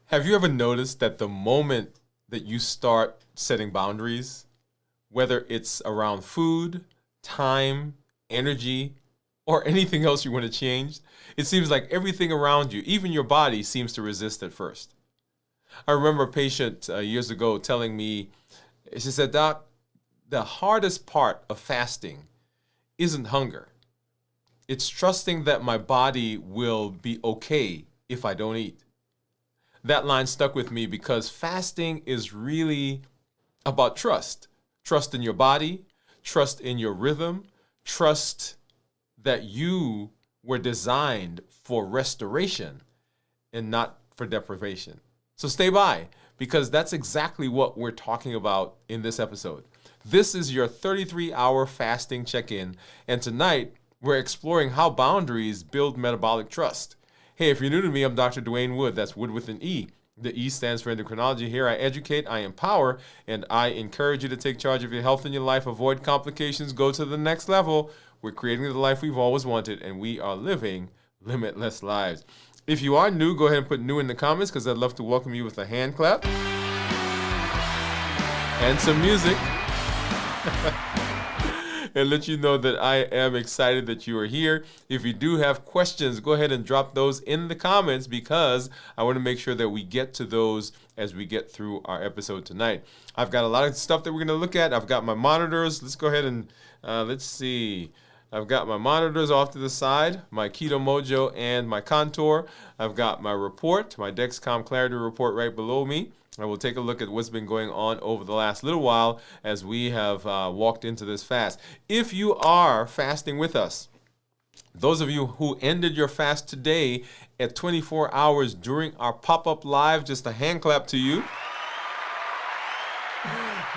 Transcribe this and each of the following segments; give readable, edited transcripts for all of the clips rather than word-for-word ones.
Have you ever noticed that the moment that you start setting boundaries, whether it's around food, time, energy, or anything else you want to change, it seems like everything around you, even your body, seems to resist at first. I remember a patient years ago telling me, she said, "Doc, the hardest part of fasting isn't hunger. It's trusting that my body will be okay if I don't eat." That line stuck with me because fasting is really about trust. Trust in your body, trust in your rhythm, trust that you were designed for restoration and not for deprivation. So stay by, because that's exactly what we're talking about in this episode. This is your 33-hour fasting check-in, and tonight we're exploring how boundaries build metabolic trust. Hey, if you're new to me, I'm Dr. Dwain Woode. That's Wood with an E. The E stands for endocrinology. Here I educate, I empower, and I encourage you to take charge of your health and your life, avoid complications, go to the next level. We're creating the life we've always wanted, and we are living limitless lives. If you are new, go ahead and put new in the comments, because I'd love to welcome you with a hand clap and some music. And let you know that I am excited that you are here. If you do have questions, go ahead and drop those in the comments, because I want to make sure that we get to those as we get through our episode tonight. I've got a lot of stuff that we're going to look at. I've got my monitors. Let's go ahead and let's see. I've got my monitors off to the side, my Keto Mojo and my Contour. I've got my report, my Dexcom Clarity report right below me. And we'll take a look at what's been going on over the last little while as we have walked into this fast. If you are fasting with us, those of you who ended your fast today at 24 hours during our pop-up live, just a hand clap to you.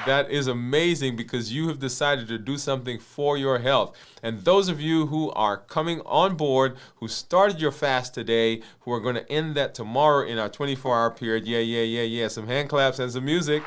That is amazing, because you have decided to do something for your health. And those of you who are coming on board, who started your fast today, who are going to end that tomorrow in our 24-hour period, yeah. Some hand claps and some music.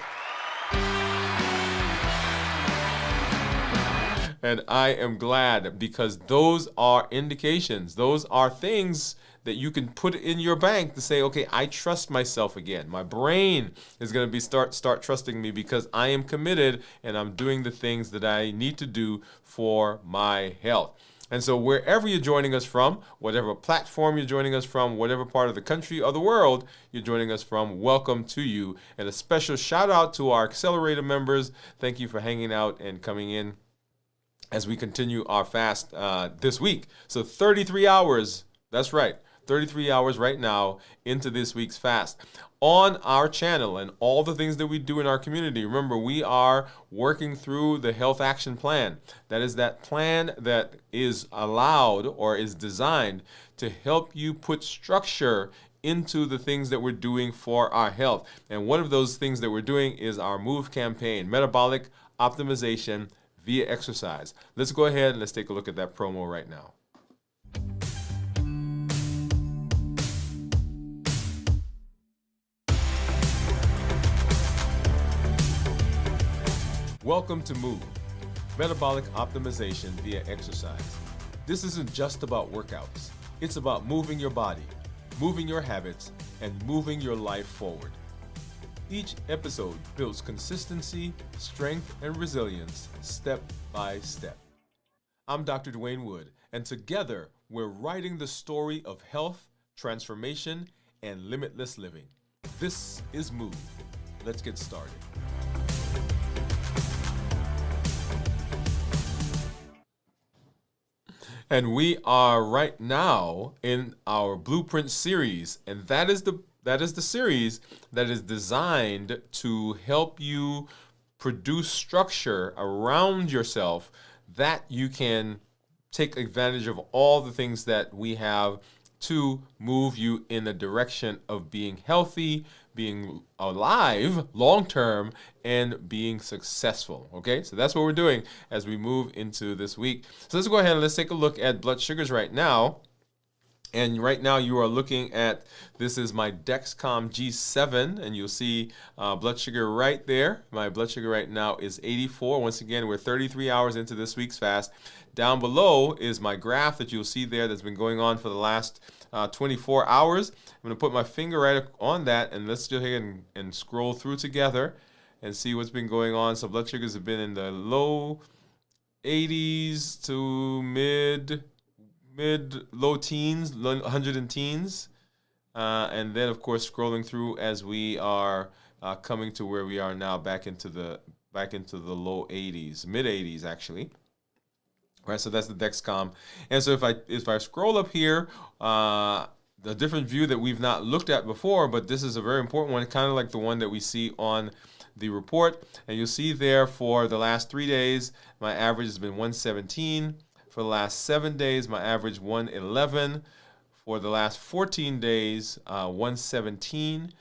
And I am glad, because those are indications. Those are things that you can put in your bank to say, okay, I trust myself again. My brain is going to be start trusting me, because I am committed and I'm doing the things that I need to do for my health. And so wherever you're joining us from, whatever platform you're joining us from, whatever part of the country or the world you're joining us from, welcome to you. And a special shout out to our Accelerator members. Thank you for hanging out and coming in as we continue our fast this week. So 33 hours, that's right, 33 hours right now into this week's fast. On our channel and all the things that we do in our community, remember, we are working through the Health Action Plan. That is that plan that is allowed or is designed to help you put structure into the things that we're doing for our health. And one of those things that we're doing is our MOVE campaign, Metabolic Optimization via Exercise. Let's go ahead and let's take a look at that promo right now. Welcome to MOVE, Metabolic Optimization via Exercise. This isn't just about workouts. It's about moving your body, moving your habits, and moving your life forward. Each episode builds consistency, strength, and resilience step by step. I'm Dr. Dwain Woode, and together we're writing the story of health, transformation, and limitless living. This is MOVE. Let's get started. And we are right now in our Blueprint series, and that is the series that is designed to help you produce structure around yourself that you can take advantage of all the things that we have to move you in the direction of being healthy, being alive long-term, and being successful, okay? So that's what we're doing as we move into this week. So let's go ahead and let's take a look at blood sugars right now. And right now you are looking at, this is my Dexcom G7, and you'll see blood sugar right there. My blood sugar right now is 84. Once again, we're 33 hours into this week's fast. Down below is my graph that you'll see there that's been going on for the last 24 hours. I'm going to put my finger right on that, and let's go ahead and scroll through together and see what's been going on. So blood sugars have been in the low 80s to mid low teens, 100 and teens, and then of course scrolling through as we are coming to where we are now, back into the low 80s, mid 80s actually. All right, so that's the Dexcom. And so if I scroll up here, the different view that we've not looked at before, but this is a very important one, kind of like the one that we see on the report. And you'll see there for the last 3 days, my average has been 117. For the last 7 days, my average 111. For the last 14 days, 117.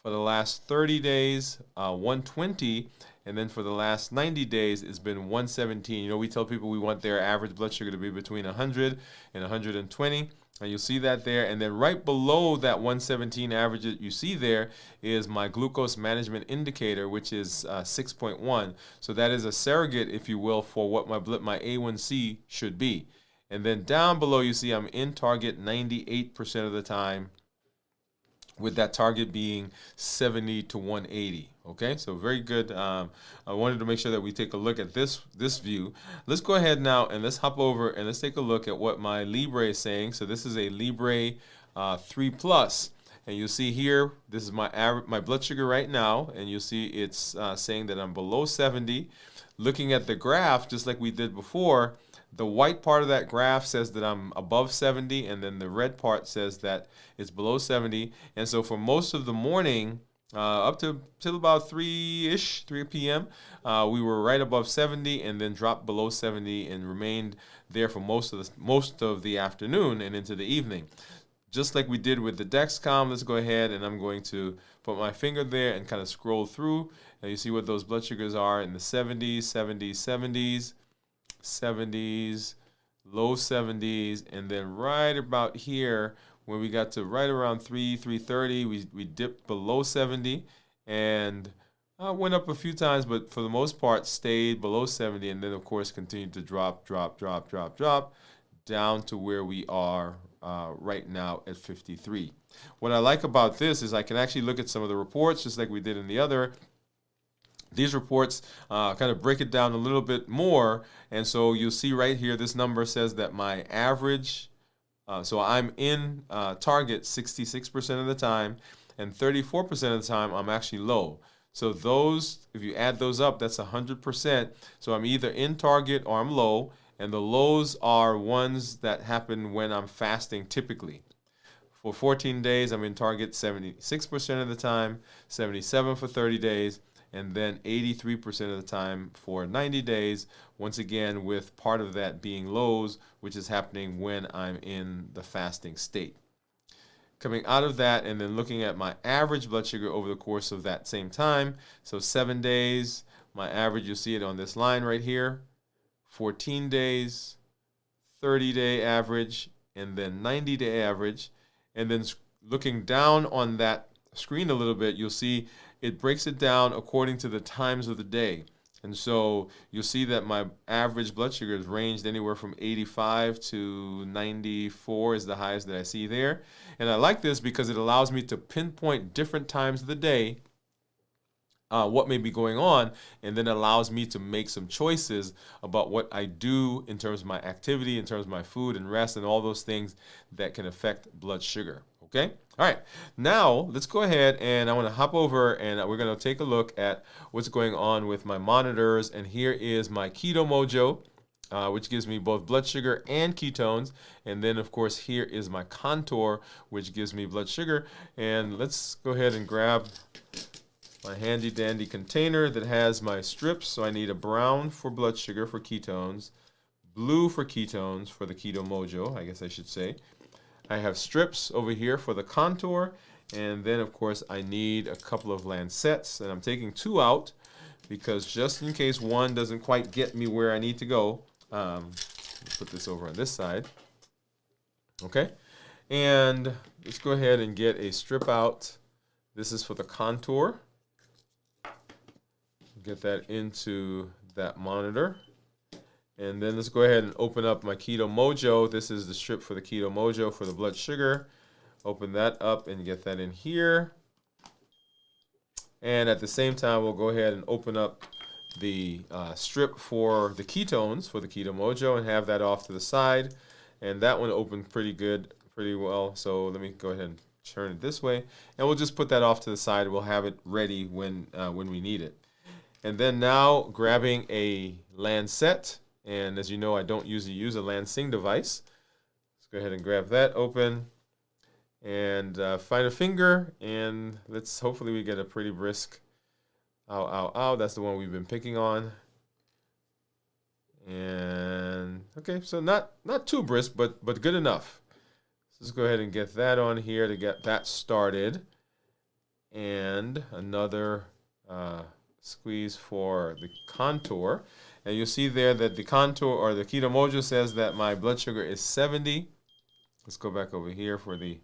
For the last 30 days, 120. And then for the last 90 days, it's been 117. You know, we tell people we want their average blood sugar to be between 100 and 120. And you'll see that there. And then right below that 117 average that you see there is my glucose management indicator, which is 6.1. So that is a surrogate, if you will, for what my A1C should be. And then down below you see I'm in target 98% of the time, with that target being 70 to 180. Okay, so very good. I wanted to make sure that we take a look at this view. Let's go ahead now and let's hop over and let's take a look at what my Libre is saying. So this is a Libre 3 Plus, and you'll see here, this is my blood sugar right now, and you'll see it's saying that I'm below 70. Looking at the graph, just like we did before, the white part of that graph says that I'm above 70, and then the red part says that it's below 70. And so for most of the morning, up till about 3 p.m., we were right above 70, and then dropped below 70 and remained there for most of the afternoon and into the evening. Just like we did with the Dexcom, let's go ahead and I'm going to put my finger there and kind of scroll through. And you see what those blood sugars are in the 70s, 70s, 70s. 70s, low 70s, and then right about here when we got to right around 3:30, we dipped below 70 and went up a few times, but for the most part stayed below 70, and then of course continued to drop down to where we are right now at 53. What I like about this is I can actually look at some of the reports just like we did in the other. These reports kind of break it down a little bit more, and so you'll see right here, this number says that my average, so I'm in target 66% of the time, and 34% of the time I'm actually low. So those, if you add those up, that's 100%. So I'm either in target or I'm low, and the lows are ones that happen when I'm fasting typically. For 14 days, I'm in target 76% of the time, 77 for 30 days, and then 83% of the time for 90 days, once again with part of that being lows, which is happening when I'm in the fasting state. Coming out of that and then looking at my average blood sugar over the course of that same time, so 7 days, my average, you'll see it on this line right here, 14 days, 30-day average, and then 90-day average. And then looking down on that screen a little bit, you'll see it breaks it down according to the times of the day. And so you'll see that my average blood sugar has ranged anywhere from 85 to 94 is the highest that I see there. And I like this because it allows me to pinpoint different times of the day what may be going on, and then allows me to make some choices about what I do in terms of my activity, in terms of my food and rest, and all those things that can affect blood sugar. Okay? All right. Now, let's go ahead and I want to hop over and we're going to take a look at what's going on with my monitors. And here is my Keto Mojo, which gives me both blood sugar and ketones. And then, of course, here is my Contour, which gives me blood sugar. And let's go ahead and grab my handy dandy container that has my strips. So I need a brown for blood sugar for ketones, blue for ketones for the Keto Mojo, I guess I should say. I have strips over here for the Contour, and then of course I need a couple of Lancets, and I'm taking 2 out because just in case one doesn't quite get me where I need to go. Put this over on this side. Okay. And let's go ahead and get a strip out. This is for the contour. Get that into that monitor. And then let's go ahead and open up my Keto Mojo. This is the strip for the Keto Mojo for the blood sugar. Open that up and get that in here. And at the same time, we'll go ahead and open up the strip for the ketones for the Keto Mojo and have that off to the side. And that one opened pretty well. So let me go ahead and turn it this way. And we'll just put that off to the side. We'll have it ready when we need it. And then now grabbing a Lancet. And as you know, I don't usually use a Lansing device. Let's go ahead and grab that open. And find a finger, and hopefully we get a pretty brisk, ow, ow, ow. That's the one we've been picking on. And okay, so not too brisk, but good enough. So let's go ahead and get that on here to get that started. And another squeeze for the contour. And you'll see there that the contour or the Keto Mojo says that my blood sugar is 70. Let's go back over here for the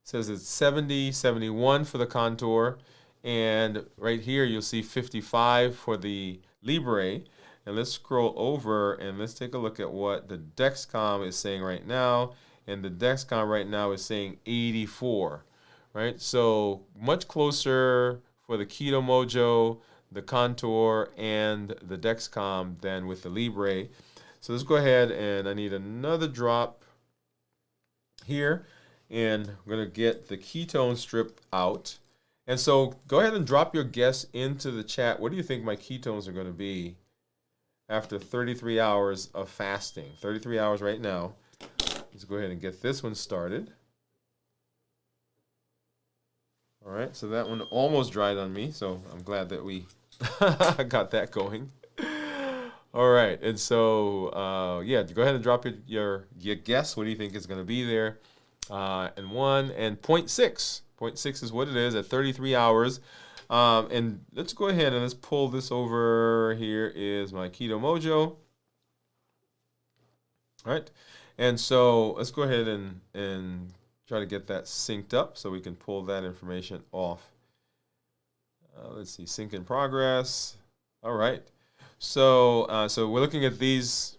says it's 70, 71 for the contour, and right here you'll see 55 for the Libre. And let's scroll over and let's take a look at what the Dexcom is saying right now. And the Dexcom right now is saying 84, right? So much closer for the Keto Mojo, the contour, and the Dexcom than with the Libre. So let's go ahead, and I need another drop here. And I'm going to get the ketone strip out. And so go ahead and drop your guess into the chat. What do you think my ketones are going to be after 33 hours of fasting? 33 hours right now. Let's go ahead and get this one started. All right, so that one almost dried on me, so I'm glad that we got that going. All right, and so, yeah, go ahead and drop your guess. What do you think is going to be there? And 1 and 0.6. 0.6 is what it is at 33 hours. And let's go ahead and let's pull this over. Here is my Keto Mojo. All right. And so let's go ahead and try to get that synced up so we can pull that information off. Let's see, sync in progress. All right. So, so we're looking at these.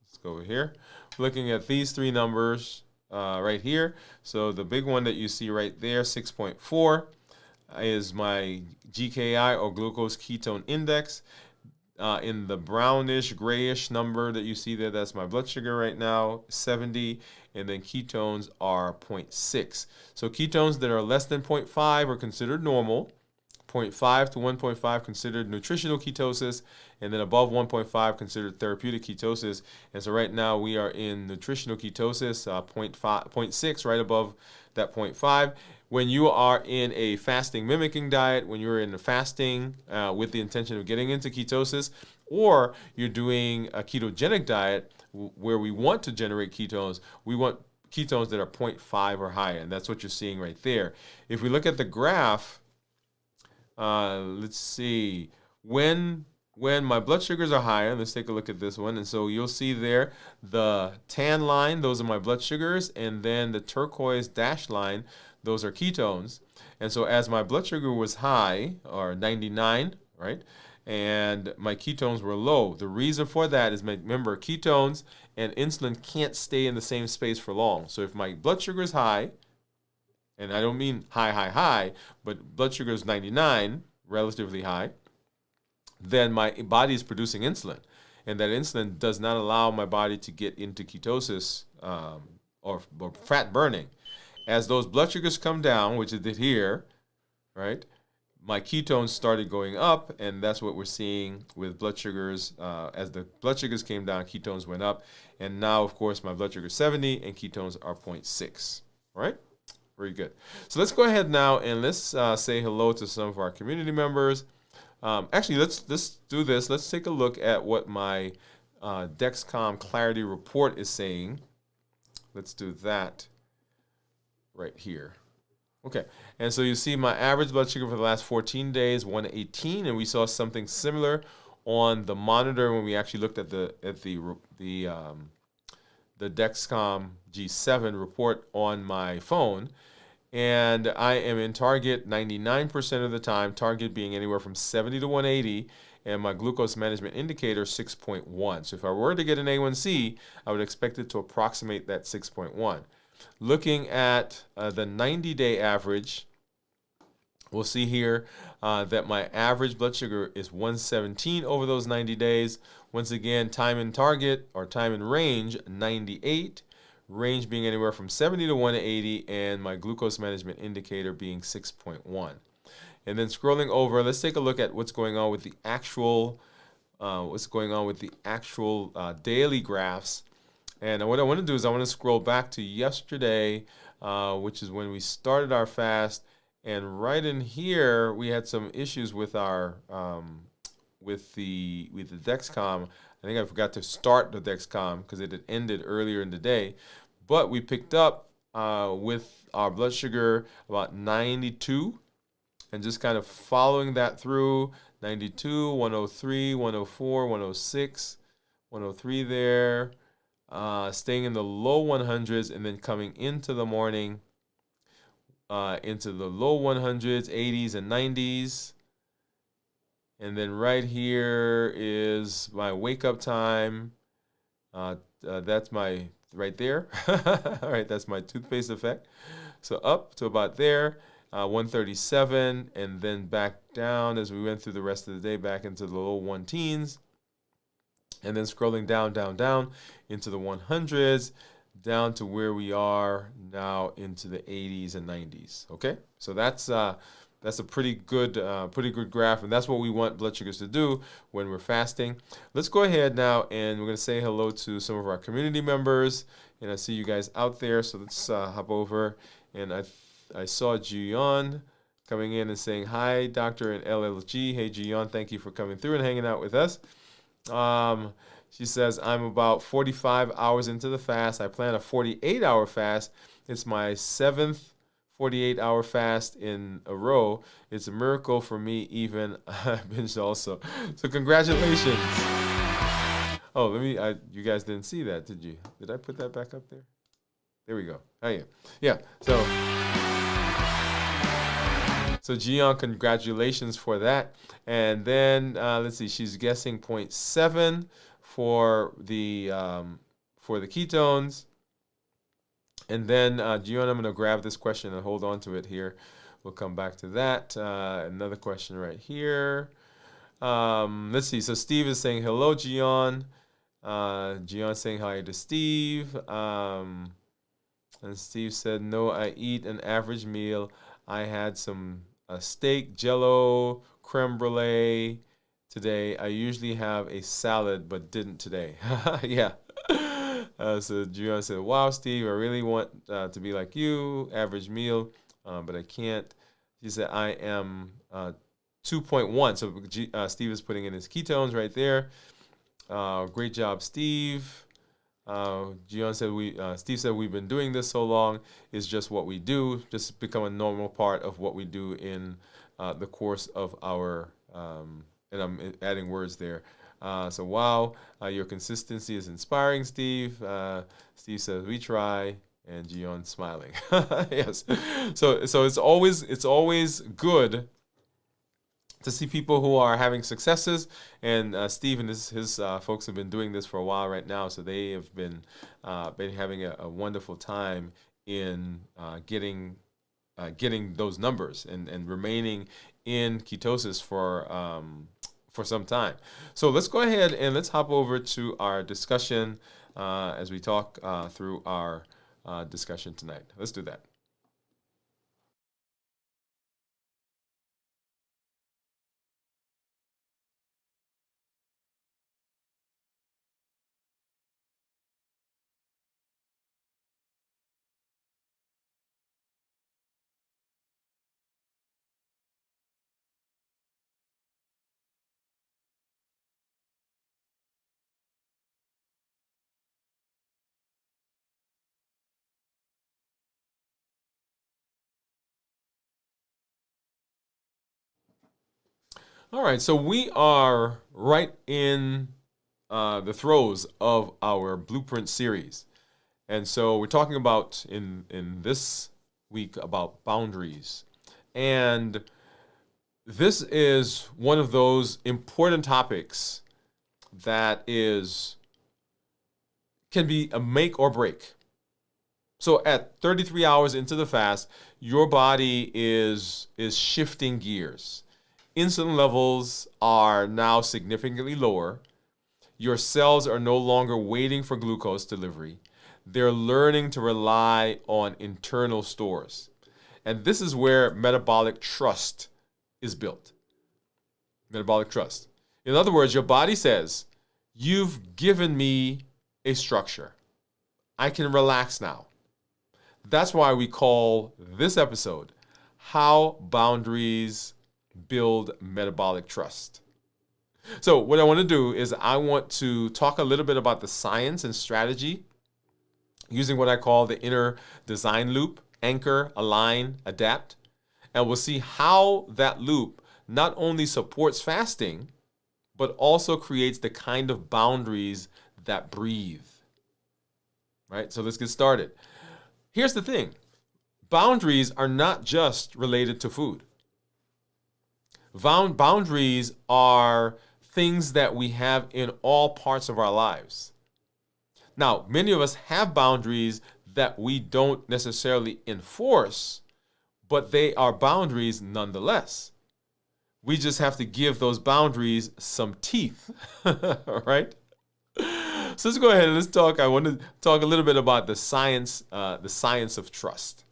Let's go over here. We're looking at these three numbers. Right here. So the big one that you see right there, 6.4, is my GKI or glucose ketone index. In the brownish, grayish number that you see there, that's my blood sugar right now, 70, and then ketones are 0.6. So ketones that are less than 0.5 are considered normal. 0.5 to 1.5 considered nutritional ketosis, and then above 1.5 considered therapeutic ketosis. And so right now we are in nutritional ketosis, 0.6, right above that 0.5. When you are in a fasting mimicking diet, when you're in a fasting with the intention of getting into ketosis, or you're doing a ketogenic diet where we want to generate ketones, we want ketones that are 0.5 or higher, and that's what you're seeing right there. If we look at the graph, let's see, when my blood sugars are higher, let's take a look at this one. And so you'll see there the tan line, those are my blood sugars, and then the turquoise dashed line, those are ketones. And so as my blood sugar was high, or 99, right, and my ketones were low, the reason for that is, remember, ketones and insulin can't stay in the same space for long. So if my blood sugar is high, and I don't mean high, but blood sugar is 99, relatively high, then my body is producing insulin. And that insulin does not allow my body to get into ketosis or fat burning. As those blood sugars come down, which it did here, right, my ketones started going up, and that's what we're seeing with blood sugars. As the blood sugars came down, ketones went up. And now, of course, my blood sugar is 70, and ketones are 0.6, all right? Very good. So let's go ahead now and let's say hello to some of our community members. Actually, let's do this. Let's take a look at what my Dexcom Clarity Report is saying. Let's do that right here. Okay, and so you see my average blood sugar for the last 14 days, 118, and we saw something similar on the monitor when we actually looked at the the Dexcom G7 report on my phone, and I am in target 99% of the time, target being anywhere from 70 to 180, and my glucose management indicator 6.1. So if I were to get an A1C, I would expect it to approximate that 6.1. Looking at the 90-day average, we'll see here that my average blood sugar is 117 over those 90 days. Once again, time in target or time in range, 98. Range being anywhere from 70 to 180, and my glucose management indicator being 6.1. And then scrolling over, let's take a look at what's going on with the actual daily graphs. And what I want to do is I want to scroll back to yesterday, which is when we started our fast. And right in here, we had some issues with our with the Dexcom. I think I forgot to start the Dexcom because it had ended earlier in the day. But we picked up with our blood sugar about 92, and just kind of following that through, 92, 103, 104, 106, 103 there, staying in the low 100s, and then coming into the morning into the low 100s, 80s, and 90s. And then right here is my wake up time. That's my right there. All right, that's my toothpaste effect. So up to about there, 137, and then back down as we went through the rest of the day, back into the low 1 teens, and then scrolling down, down, down into the 100s, down to where we are now into the 80s and 90s. Okay, so that's a pretty good graph, and that's what we want blood sugars to do when we're fasting. Let's go ahead now, and we're going to say hello to some of our community members, and I see you guys out there. So let's hop over, and I saw Jion coming in and saying hi, Doctor and LLG. Hey Jion, thank you for coming through and hanging out with us. She says, I'm about 45 hours into the fast. I plan a 48-hour fast. It's my 7th 48-hour fast in a row. It's a miracle for me, even. I binged also. So congratulations. Oh, you guys didn't see that, did you? Did I put that back up there? There we go. Oh, yeah. Yeah, so Gian, congratulations for that. And then, let's see, she's guessing 0.7 for the ketones. And then, Gian, I'm going to grab this question and hold on to it here. We'll come back to that. Another question right here. Let's see. So Steve is saying, hello, Gian. Gian saying hi to Steve. And Steve said, no, I eat an average meal. I had some steak, jello, creme brulee today. I usually have a salad, but didn't today. Yeah. So Juliana said, wow, Steve, I really want to be like you, average meal, but I can't. She said, I am 2.1. So Steve is putting in his ketones right there. Great job, Steve. Gian said, Steve said, we've been doing this so long. It's just what we do. Just become a normal part of what we do in the course of our, and I'm adding words there. So wow, your consistency is inspiring, Steve. Steve says, we try, and Gian smiling. Yes. So it's always good to see people who are having successes, and Steve and his folks have been doing this for a while right now, so they have been having a wonderful time in getting those numbers and remaining in ketosis for some time. So let's go ahead and let's hop over to our discussion as we talk through our discussion tonight. Let's do that. All right, so we are right in the throes of our Blueprint series. And so we're talking about in this week about boundaries. And this is one of those important topics that can be a make or break. So at 33 hours into the fast, your body is shifting gears. Insulin levels are now significantly lower. Your cells are no longer waiting for glucose delivery. They're learning to rely on internal stores. And this is where metabolic trust is built. Metabolic trust. In other words, your body says, you've given me a structure. I can relax now. That's why we call this episode, How Boundaries Build Metabolic Trust. So what I want to do is I want to talk a little bit about the science and strategy using what I call the inner design loop, anchor, align, adapt. And we'll see how that loop not only supports fasting, but also creates the kind of boundaries that breathe. Right? So let's get started. Here's the thing. Boundaries are not just related to food. Boundaries are things that we have in all parts of our lives. Now, many of us have boundaries that we don't necessarily enforce, but they are boundaries nonetheless. We just have to give those boundaries some teeth, all right? So let's go ahead and let's talk. I want to talk a little bit about the science of trust.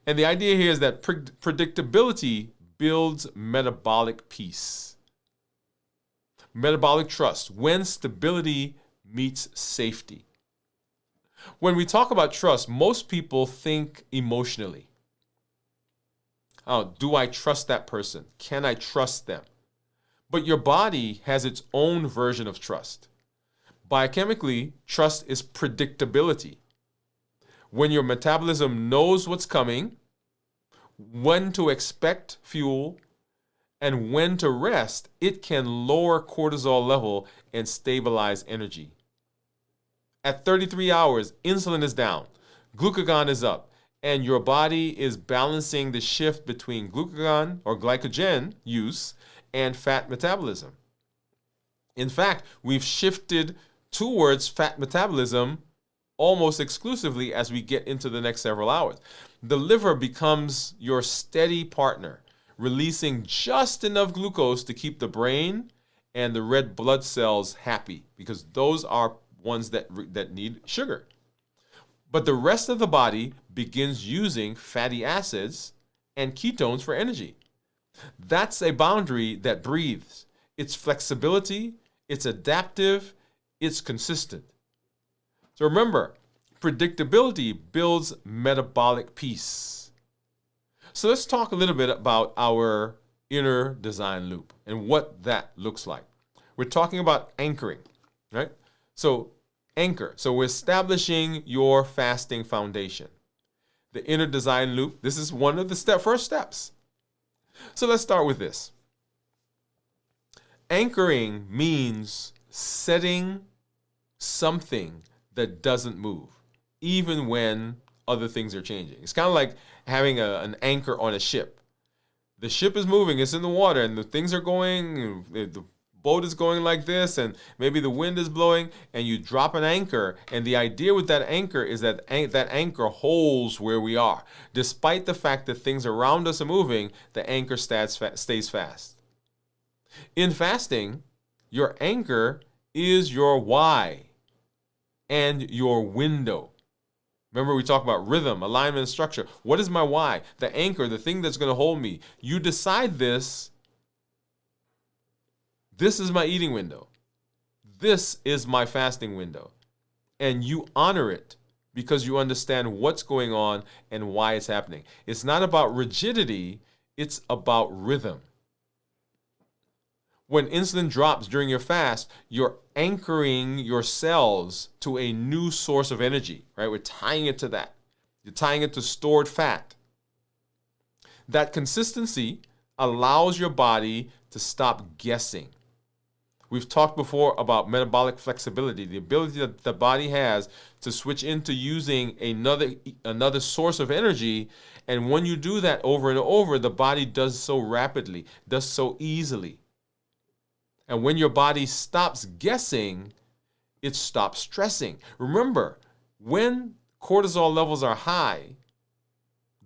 And the idea here is that predictability builds metabolic peace. Metabolic trust, when stability meets safety. When we talk about trust, most people think emotionally. Oh, do I trust that person? Can I trust them? But your body has its own version of trust. Biochemically, trust is predictability. When your metabolism knows what's coming, when to expect fuel, and when to rest, it can lower cortisol level and stabilize energy. At 33 hours, insulin is down, glucagon is up, and your body is balancing the shift between glucagon or glycogen use and fat metabolism. In fact, we've shifted towards fat metabolism almost exclusively as we get into the next several hours. The liver becomes your steady partner, releasing just enough glucose to keep the brain and the red blood cells happy, because those are ones that need sugar. But the rest of the body begins using fatty acids and ketones for energy. That's a boundary that breathes. It's flexibility, it's adaptive, it's consistent. So remember, predictability builds metabolic peace. So let's talk a little bit about our inner design loop and what that looks like. We're talking about anchoring, right? So anchor. So we're establishing your fasting foundation. The inner design loop, this is one of the first steps. So let's start with this. Anchoring means setting something that doesn't move, even when other things are changing. It's kind of like having an anchor on a ship. The ship is moving, it's in the water, and the things are going, the boat is going like this, and maybe the wind is blowing, and you drop an anchor, and the idea with that anchor is that that anchor holds where we are. Despite the fact that things around us are moving, the anchor stays fast. In fasting, your anchor is your why and your window. Remember, we talked about rhythm, alignment, and structure. What is my why? The anchor, the thing that's going to hold me. You decide this. This is my eating window. This is my fasting window. And you honor it because you understand what's going on and why it's happening. It's not about rigidity, it's about rhythm. When insulin drops during your fast, you're anchoring your cells to a new source of energy, right? We're tying it to that. You're tying it to stored fat. That consistency allows your body to stop guessing, We've talked before about metabolic flexibility, the ability that the body has to switch into using another source of energy. And when you do that over and over, the body does so rapidly, does so easily. And when your body stops guessing, it stops stressing. Remember, when cortisol levels are high,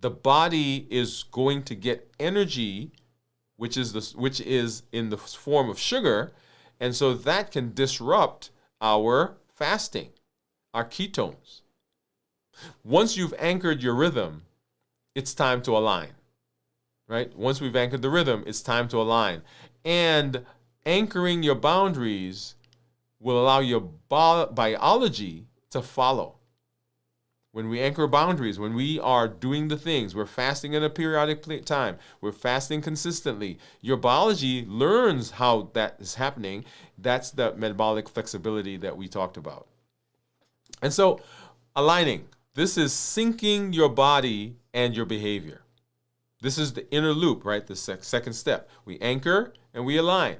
the body is going to get energy, which is in the form of sugar, and so that can disrupt our fasting, our ketones. Once you've anchored your rhythm, it's time to align, right? Once we've anchored the rhythm, it's time to align. And anchoring your boundaries will allow your biology to follow. When we anchor boundaries, when we are doing the things, we're fasting at a periodic time, we're fasting consistently, your biology learns how that is happening. That's the metabolic flexibility that we talked about. And so, aligning. This is syncing your body and your behavior. This is the inner loop, right? The second step. We anchor and we align.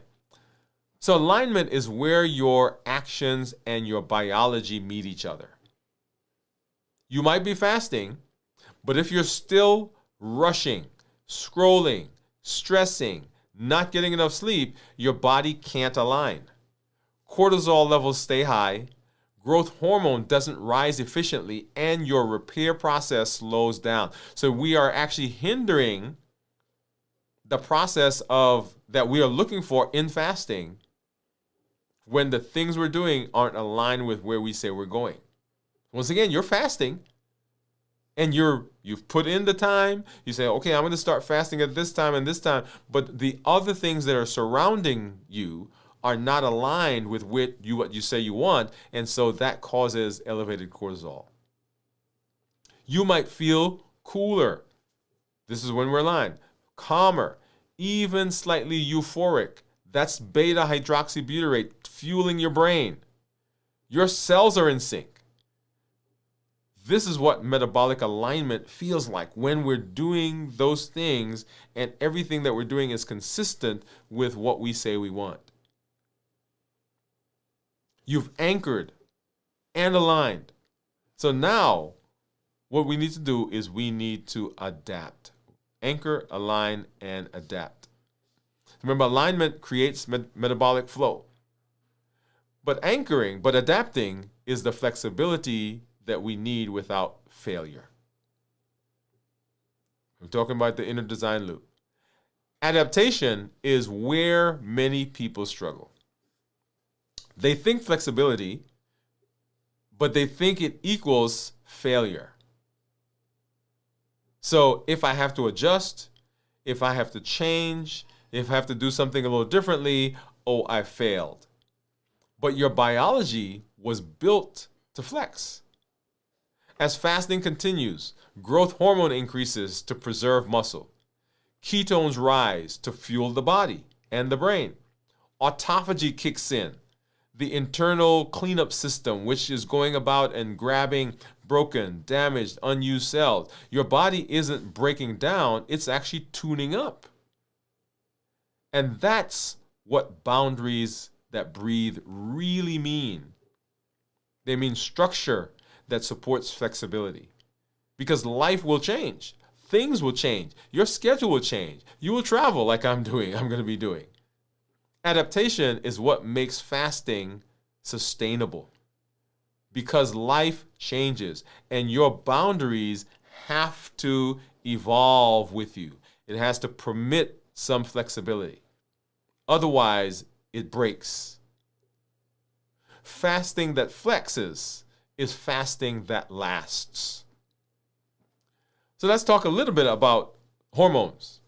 So alignment is where your actions and your biology meet each other. You might be fasting, but if you're still rushing, scrolling, stressing, not getting enough sleep, your body can't align. Cortisol levels stay high, growth hormone doesn't rise efficiently, and your repair process slows down. So we are actually hindering the process of that we are looking for in fasting when the things we're doing aren't aligned with where we say we're going. Once again, you're fasting and you've put in the time. You say, okay, I'm going to start fasting at this time and this time. But the other things that are surrounding you are not aligned with what you say you want. And so that causes elevated cortisol. You might feel cooler. This is when we're aligned. Calmer, even slightly euphoric. That's beta hydroxybutyrate fueling your brain. Your cells are in sync. This is what metabolic alignment feels like when we're doing those things and everything that we're doing is consistent with what we say we want. You've anchored and aligned. So now what we need to do is we need to adapt. Anchor, align, and adapt. Remember, alignment creates metabolic flow. But adapting is the flexibility that we need without failure. We're talking about the inner design loop. Adaptation is where many people struggle. They think flexibility, but they think it equals failure. So if I have to adjust, if I have to change, if I have to do something a little differently, oh, I failed. But your biology was built to flex. As fasting continues, growth hormone increases to preserve muscle. Ketones rise to fuel the body and the brain. Autophagy kicks in, the internal cleanup system, which is going about and grabbing broken, damaged, unused cells. Your body isn't breaking down, it's actually tuning up. And that's what boundaries that breathe really mean. They mean structure that supports flexibility. Because life will change. Things will change. Your schedule will change. You will travel like I'm going to be doing. Adaptation is what makes fasting sustainable. Because life changes and your boundaries have to evolve with you. It has to permit some flexibility. Otherwise, it breaks. Fasting that flexes is fasting that lasts. So let's talk a little bit about hormones,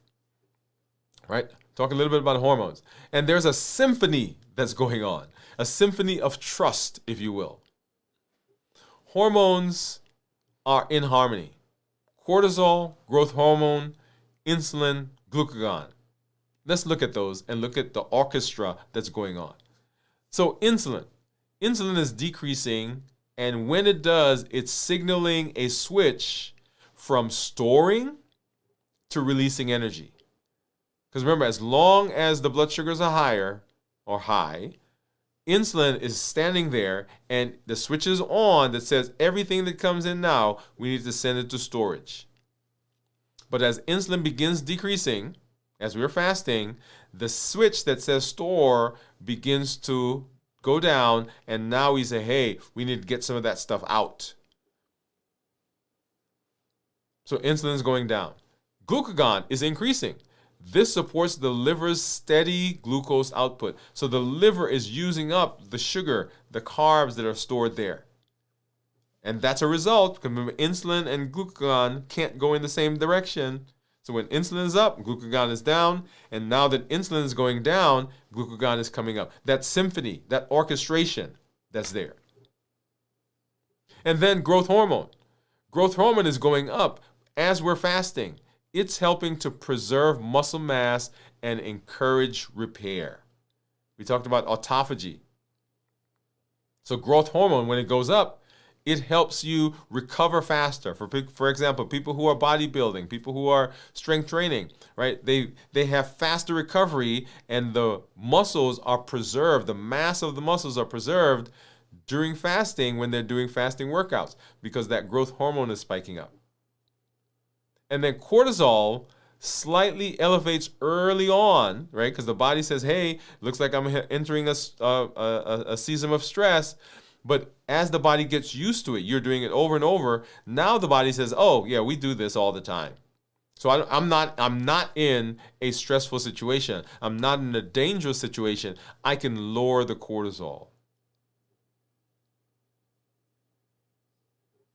right? Talk a little bit about hormones. And there's a symphony that's going on, a symphony of trust, if you will. Hormones are in harmony. Cortisol, growth hormone, insulin, glucagon. Let's look at those and look at the orchestra that's going on. So insulin is decreasing, and when it does, it's signaling a switch from storing to releasing energy. Because remember, as long as the blood sugars are high, insulin is standing there and the switch is on that says everything that comes in now, we need to send it to storage. But as insulin begins decreasing, as we're fasting, the switch that says store begins to go down, and now we say, hey, we need to get some of that stuff out. So insulin is going down. Glucagon is increasing. This supports the liver's steady glucose output. So the liver is using up the sugar, the carbs that are stored there. And that's a result, because remember, insulin and glucagon can't go in the same direction. So when insulin is up, glucagon is down. And now that insulin is going down, glucagon is coming up. That symphony, that orchestration that's there. And then growth hormone. Growth hormone is going up as we're fasting. It's helping to preserve muscle mass and encourage repair. We talked about autophagy. So growth hormone, when it goes up, it helps you recover faster. For example, people who are bodybuilding, people who are strength training, right? They have faster recovery, and the muscles are preserved. The mass of the muscles are preserved during fasting when they're doing fasting workouts, because that growth hormone is spiking up. And then cortisol slightly elevates early on, right? Because the body says, hey, looks like I'm entering a season of stress. But as the body gets used to it, you're doing it over and over. Now the body says, oh, yeah, we do this all the time. So I'm not in a stressful situation. I'm not in a dangerous situation. I can lower the cortisol.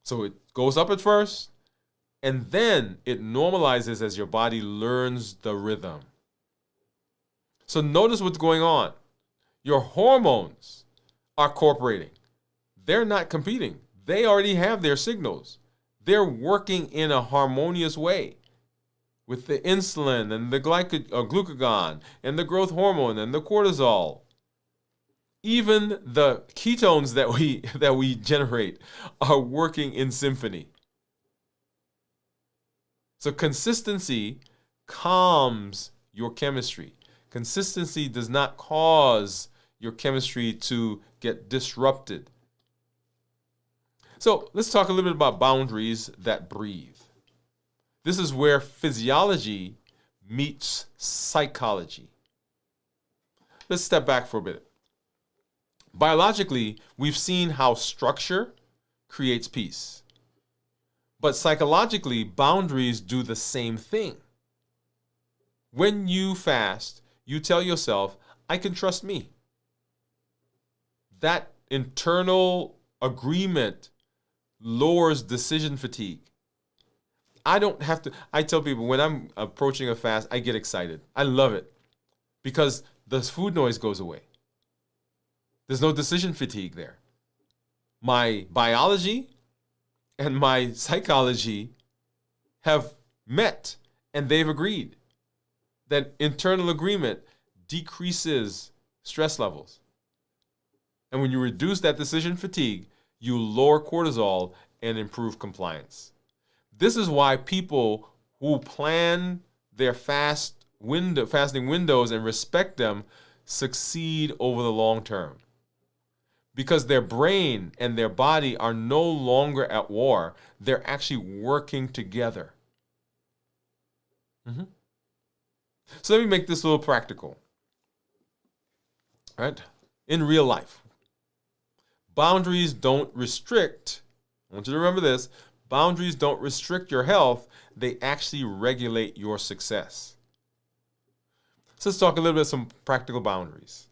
So it goes up at first, and then it normalizes as your body learns the rhythm. So notice what's going on. Your hormones are cooperating. They're not competing. They already have their signals. They're working in a harmonious way with the insulin and the glucagon and the growth hormone and the cortisol. Even the ketones that we generate are working in symphony. So consistency calms your chemistry. Consistency does not cause your chemistry to get disrupted. So let's talk a little bit about boundaries that breathe. This is where physiology meets psychology. Let's step back for a bit. Biologically, we've seen how structure creates peace. But psychologically, boundaries do the same thing. When you fast, you tell yourself, I can trust me. That internal agreement lowers decision fatigue. I tell people when I'm approaching a fast, I get excited. I love it because the food noise goes away. There's no decision fatigue there. My biology and my psychology have met, and they've agreed that internal agreement decreases stress levels. And when you reduce that decision fatigue, you lower cortisol and improve compliance. This is why people who plan their fasting windows and respect them succeed over the long term. Because their brain and their body are no longer at war. They're actually working together. So let me make this a little practical. Right? In real life, boundaries don't restrict. I want you to remember this. Boundaries don't restrict your health. They actually regulate your success. So let's talk a little bit of some practical boundaries.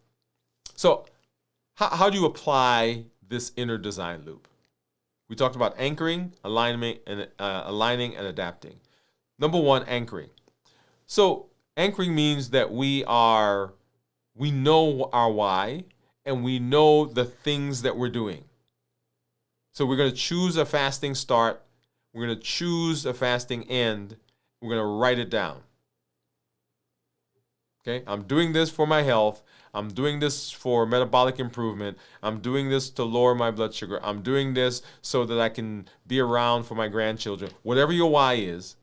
So how do you apply this inner design loop? We talked about anchoring, aligning, and adapting. Number one, anchoring. So anchoring means that we know our why, and we know the things that we're doing. So we're going to choose a fasting start. We're going to choose a fasting end. We're going to write it down. Okay, I'm doing this for my health. I'm doing this for metabolic improvement. I'm doing this to lower my blood sugar. I'm doing this so that I can be around for my grandchildren. Whatever your why is,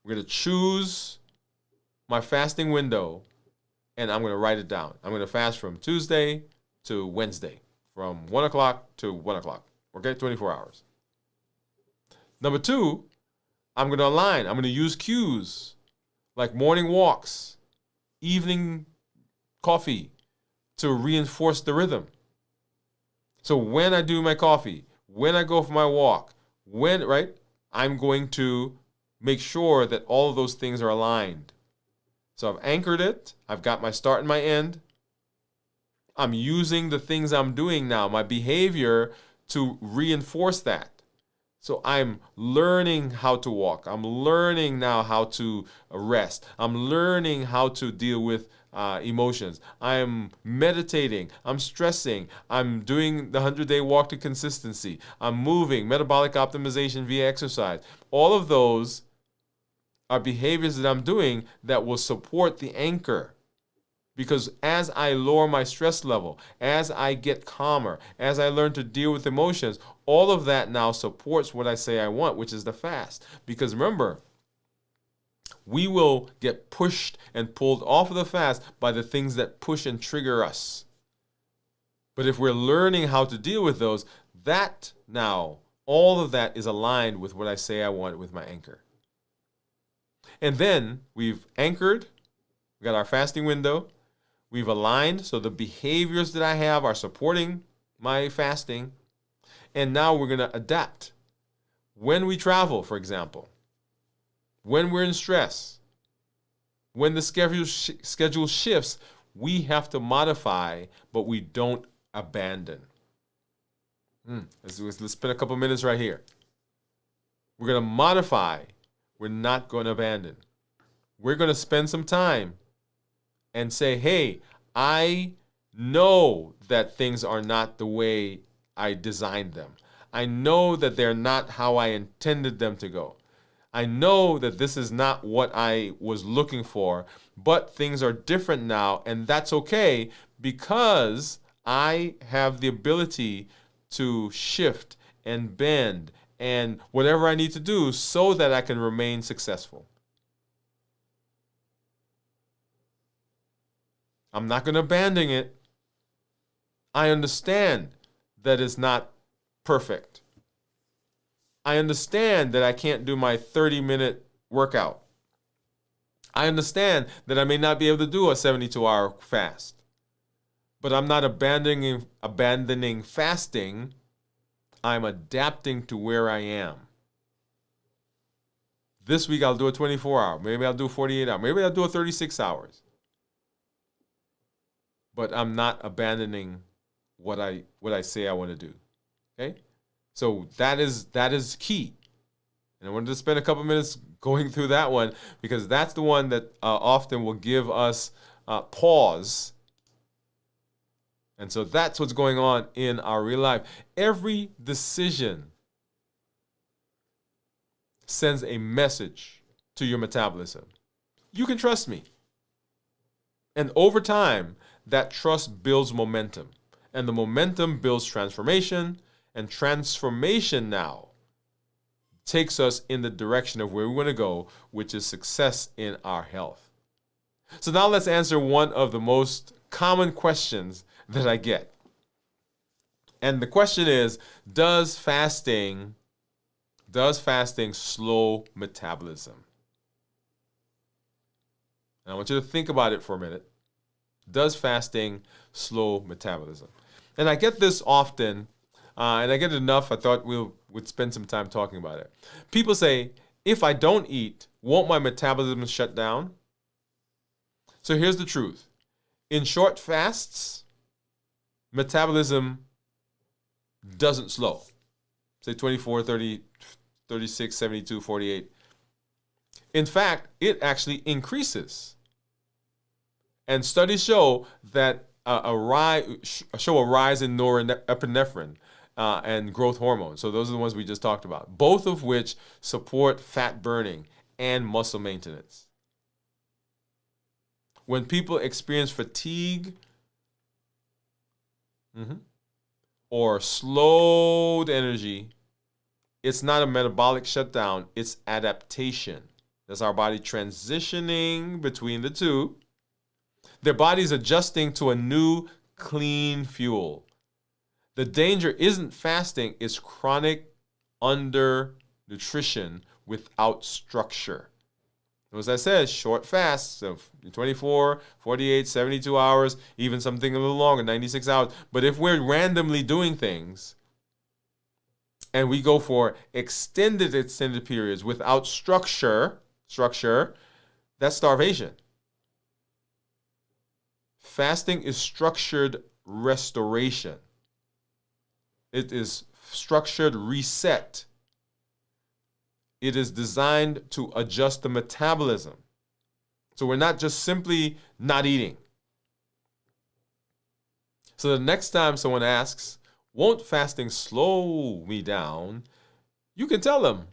we're going to choose my fasting window, and I'm going to write it down. I'm going to fast from Tuesday to Wednesday, from 1 o'clock to 1 o'clock. Okay, 24 hours. Number 2, I'm going to align. I'm going to use cues like morning walks, evening coffee to reinforce the rhythm. So when I do my coffee, when I go for my walk, I'm going to make sure that all of those things are aligned. So I've anchored it. I've got my start and my end. I'm using the things I'm doing now, my behavior, to reinforce that. So I'm learning how to walk. I'm learning now how to rest. I'm learning how to deal with emotions. I'm meditating. I'm stressing. I'm doing the 100-day walk to consistency. I'm moving, metabolic optimization via exercise. All of those are behaviors that I'm doing that will support the anchor. Because as I lower my stress level, as I get calmer, as I learn to deal with emotions, all of that now supports what I say I want, which is the fast. Because remember, we will get pushed and pulled off of the fast by the things that push and trigger us. But if we're learning how to deal with those, that now, all of that is aligned with what I say I want with my anchor. And then we've anchored, we got our fasting window, we've aligned, so the behaviors that I have are supporting my fasting. And now we're going to adapt. When we travel, for example, when we're in stress, when the schedule shifts, we have to modify, but we don't abandon. Let's spend a couple minutes right here. We're going to modify. We're not going to abandon. We're going to spend some time and say, hey, I know that things are not the way I designed them. I know that they're not how I intended them to go. I know that this is not what I was looking for, but things are different now, and that's okay because I have the ability to shift and bend and whatever I need to do so that I can remain successful. I'm not going to abandon it. I understand that it's not perfect. I understand that I can't do my 30-minute workout. I understand that I may not be able to do a 72-hour fast. But I'm not abandoning fasting. I'm adapting to where I am. This week I'll do a 24-hour. Maybe I'll do 48 hours. Maybe I'll do a 36 hours. But I'm not abandoning what I say I want to do. Okay? So that is key. And I wanted to spend a couple minutes going through that one because that's the one that often will give us pause. And so that's what's going on in our real life. Every decision sends a message to your metabolism. You can trust me. And over time, that trust builds momentum. And the momentum builds transformation. And transformation now takes us in the direction of where we want to go, which is success in our health. So now let's answer one of the most common questions that I get. And the question is, does fasting slow metabolism? And I want you to think about it for a minute. Does fasting slow metabolism? And I get this often, and I get it enough, I thought we'd spend some time talking about it. People say, if I don't eat, won't my metabolism shut down? So here's the truth. In short fasts, metabolism doesn't slow. Say 24, 30, 36, 72, 48. In fact, it actually increases. And studies show that a rise in norepinephrine and growth hormone. So those are the ones we just talked about, both of which support fat burning and muscle maintenance. When people experience fatigue or slowed energy, it's not a metabolic shutdown, it's adaptation. That's our body transitioning between the two. Their body's adjusting to a new clean fuel. The danger isn't fasting, it's chronic undernutrition without structure. As I said, short fasts of 24, 48, 72 hours, even something a little longer, 96 hours. But if we're randomly doing things and we go for extended periods without structure, that's starvation. Fasting is structured restoration. It is structured reset. It is designed to adjust the metabolism. So we're not just simply not eating. So the next time someone asks, won't fasting slow me down? You can tell them,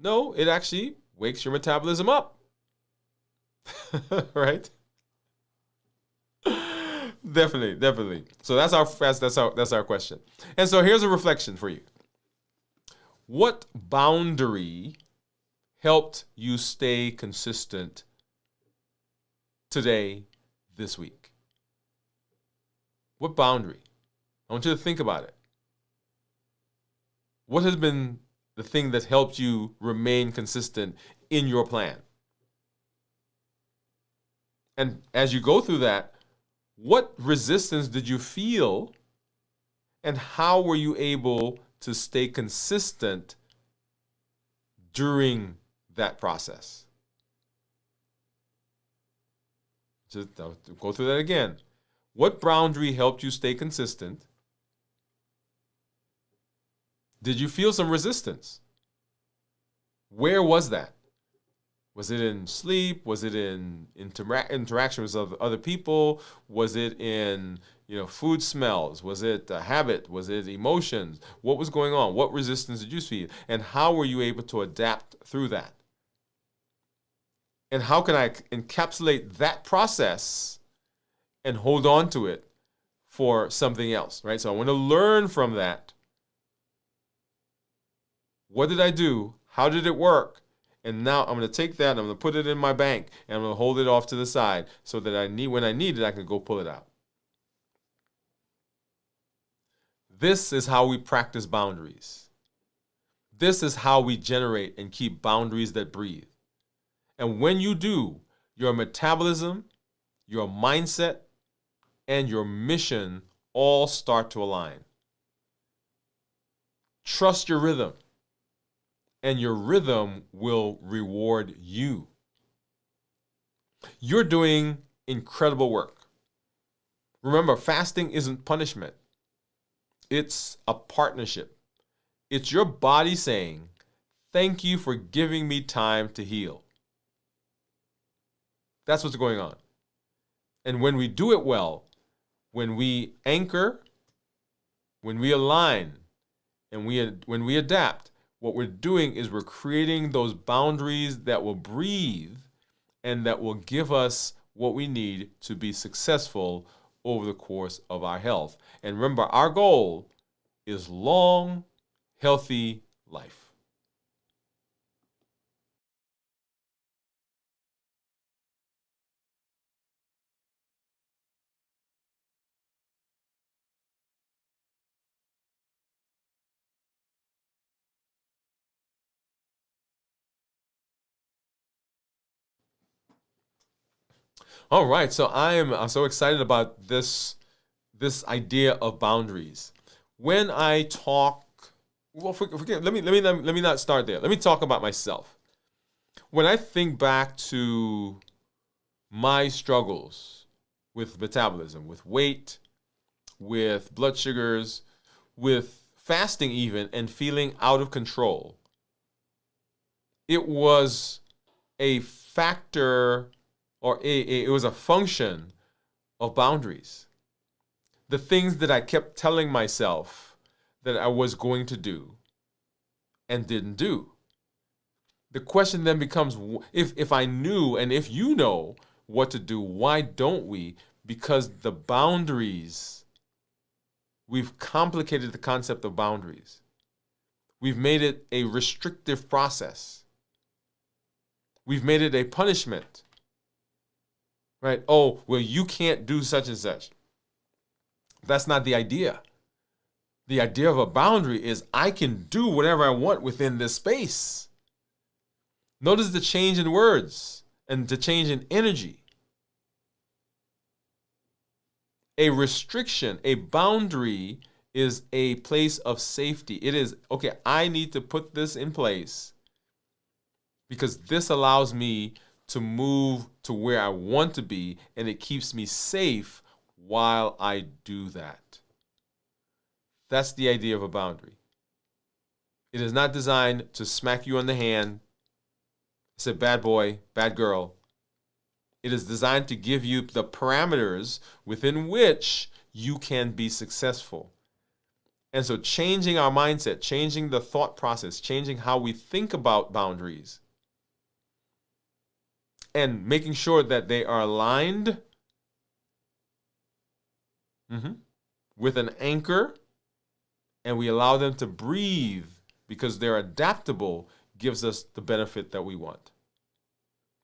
no, it actually wakes your metabolism up. Right? Definitely. So that's our question. And so here's a reflection for you. What boundary helped you stay consistent today, this week? What boundary? I want you to think about it. What has been the thing that helped you remain consistent in your plan? And as you go through that, what resistance did you feel, and how were you able to stay consistent during that process? Just go through that again. What boundary helped you stay consistent? Did you feel some resistance? Where was that? Was it in sleep? Was it in interaction with other people? Was it in food smells? Was it a habit? Was it emotions? What was going on? What resistance did you feel? And how were you able to adapt through that? And how can I encapsulate that process and hold on to it for something else, right? So I want to learn from that. What did I do? How did it work? And now I'm going to take that and I'm going to put it in my bank and I'm going to hold it off to the side so that when I need it, I can go pull it out. This is how we practice boundaries. This is how we generate and keep boundaries that breathe. And when you do, your metabolism, your mindset, and your mission all start to align. Trust your rhythm, and your rhythm will reward you. You're doing incredible work. Remember, fasting isn't punishment. It's a partnership. It's your body saying, thank you for giving me time to heal. That's what's going on. And when we do it well, when we anchor, when we align, and when we adapt, what we're doing is we're creating those boundaries that will breathe and that will give us what we need to be successful over the course of our health. And remember, our goal is long, healthy life. All right, so I'm so excited about this idea of boundaries. When I talk, well, forget. Let me not start there. Let me talk about myself. When I think back to my struggles with metabolism, with weight, with blood sugars, with fasting even, and feeling out of control, it was a factor, or it was a function of boundaries. The things that I kept telling myself that I was going to do and didn't do. The question then becomes, if I knew and if you know what to do, why don't we? Because the boundaries, we've complicated the concept of boundaries. We've made it a restrictive process. We've made it a punishment. right? Oh, well, you can't do such and such. That's not the idea. The idea of a boundary is I can do whatever I want within this space. Notice the change in words and the change in energy. A restriction, a boundary is a place of safety. It is, okay, I need to put this in place because this allows me to move to where I want to be, and it keeps me safe while I do that. That's the idea of a boundary. It is not designed to smack you on the hand, say, bad boy, bad girl. It is designed to give you the parameters within which you can be successful. And so changing our mindset, changing the thought process, changing how we think about boundaries, and making sure that they are aligned with an anchor, and we allow them to breathe because they're adaptable, gives us the benefit that we want.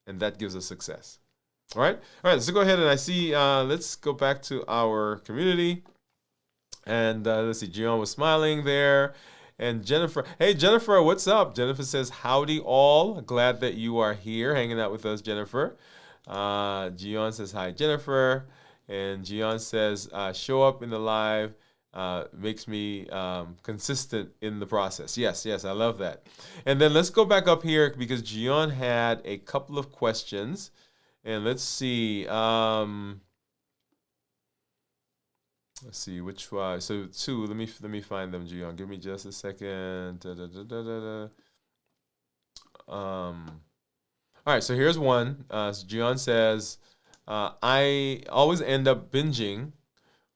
And that gives us success. All right, let's go ahead and I see, let's go back to our community. And let's see, Gian was smiling there. And Jennifer, hey, Jennifer, what's up? Jennifer says, howdy all. Glad that you are here hanging out with us, Jennifer. Gian says, hi, Jennifer. And Gian says, show up in the live makes me consistent in the process. Yes, I love that. And then let's go back up here because Gian had a couple of questions. And let's see. Let's see which one. So two. Let me find them, Gian. Give me just a second. All right. So here's one. So Gian says, I always end up binging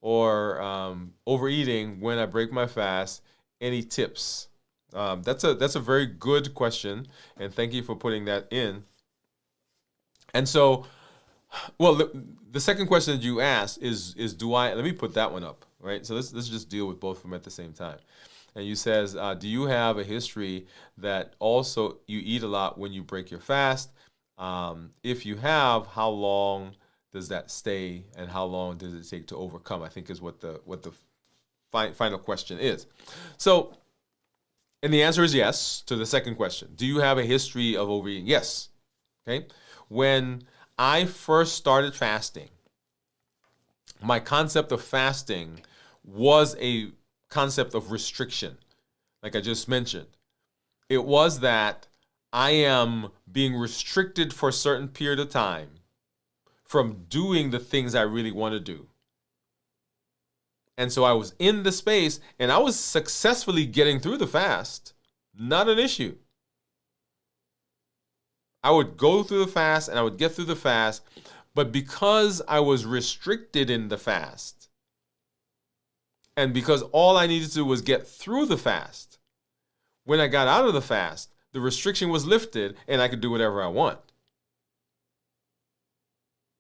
or overeating when I break my fast. Any tips? That's a very good question, and thank you for putting that in. And so, well, the second question that you asked is let me put that one up, right? So let's just deal with both of them at the same time. And you says, do you have a history that also you eat a lot when you break your fast? If you have, how long does that stay, and how long does it take to overcome? I think is what the final question is. So, and the answer is yes to the second question. Do you have a history of overeating? Yes. Okay. When I first started fasting, my concept of fasting was a concept of restriction, like I just mentioned. It was that I am being restricted for a certain period of time from doing the things I really want to do. And so I was in the space, and I was successfully getting through the fast. Not an issue. I would go through the fast and I would get through the fast, but because I was restricted in the fast, and because all I needed to do was get through the fast, when I got out of the fast, the restriction was lifted and I could do whatever I want.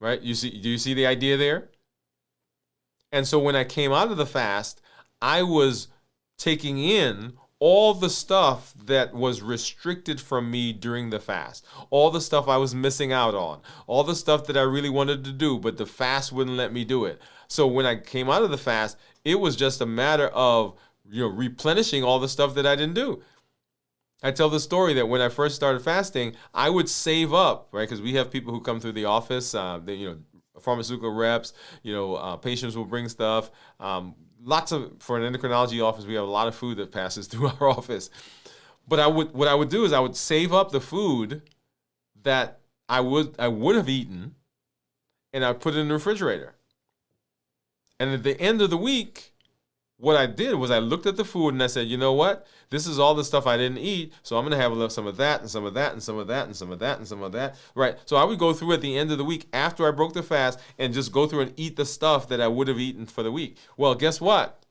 Right? Do you see the idea there? And so when I came out of the fast, I was taking in all the stuff that was restricted from me during the fast, all the stuff I was missing out on, all the stuff that I really wanted to do, but the fast wouldn't let me do it. So when I came out of the fast, it was just a matter of replenishing all the stuff that I didn't do. I tell the story that when I first started fasting, I would save up, right? Because we have people who come through the office, pharmaceutical reps, patients will bring stuff. For an endocrinology office, we have a lot of food that passes through our office. But what I would do is I would save up the food that I would have eaten, and I'd put it in the refrigerator. And at the end of the week, what I did was I looked at the food and I said, you know what? This is all the stuff I didn't eat, so I'm going to have a little some of that and some of that and some of that and some of that and some of that. Right. So I would go through at the end of the week after I broke the fast and just go through and eat the stuff that I would have eaten for the week. Well, guess what?